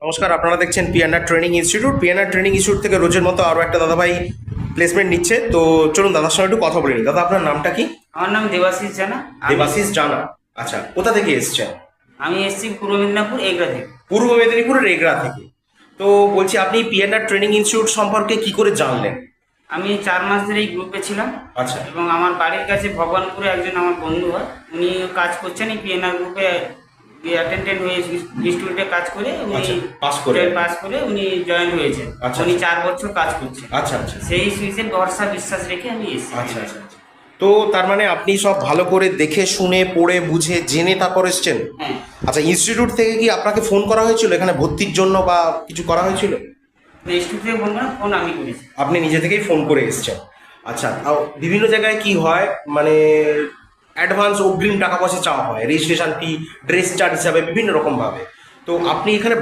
নমস্কার, আপনারা দেখছেন PNR training institute. PNR training institute থেকে রোজের মতো আরও একটা দাদাভাই প্লেসমেন্ট নিচ্ছে। তো চলুন দাদার সঙ্গে একটু কথা বলে নিই। দাদা, আপনার নামটা কি? আমার নাম দেবাশিস জানা। দেবাশিস জানা। আচ্ছা, কোথা থেকে এসছেন? আমি এসেছি পূর্ব মেদিনীপুর এগরা থেকে। পূর্ব মেদিনীপুরের এগরা থেকে। তো বলছি, আপনি পিএনআর ট্রেনিং ইনস্টিটিউট সম্পর্কে কি করে জানলেন? আমি 4 মাস ধরে এই গ্রুপে ছিলাম। আচ্ছা। এবং আমার বাড়ির কাছে ভগবানপুরে একজন আমার বন্ধু হয়, উনি কাজ করছেন এই পিএনআর গ্রুপে, অ্যাটেন্ডেন্ট হয়ে ইনস্টিটিউটে কাজ করে উনি আচ্ছা, পাস করে। উনি জয়েন হয়েছেন। আচ্ছা, উনি আচ্ছা। 4 বছর কাজ করছেন। আচ্ছা আচ্ছা সেই সুইচে ভরসা বিশ্বাস রেখে আমি এসেছি। আচ্ছা আচ্ছা আচ্ছা। তো তার মানে আপনি সব ভালো করে দেখে শুনে পড়ে বুঝে জেনে তারপর এসছেন? হ্যাঁ। আচ্ছা, ইনস্টিটিউট থেকে কি আপনাকে ফোন করা হয়েছিল এখানে ভর্তির জন্য বা কিছু করা হয়েছিল? ইনস্টিটিউট থেকে ফোন করেন, ফোন আমি করেছি। আপনি নিজে থেকেই ফোন করে এসছেন। আচ্ছা, তাও বিভিন্ন জায়গায় কি হয়, মানে অ্যাডভান্স অগ্রিম টাকা পয়সা চাওয়া হয়, রেজিস্ট্রেশন ফি, ড্রেস চার্জ হিসাবে বিভিন্ন রকমভাবে। তো আপনি এখানে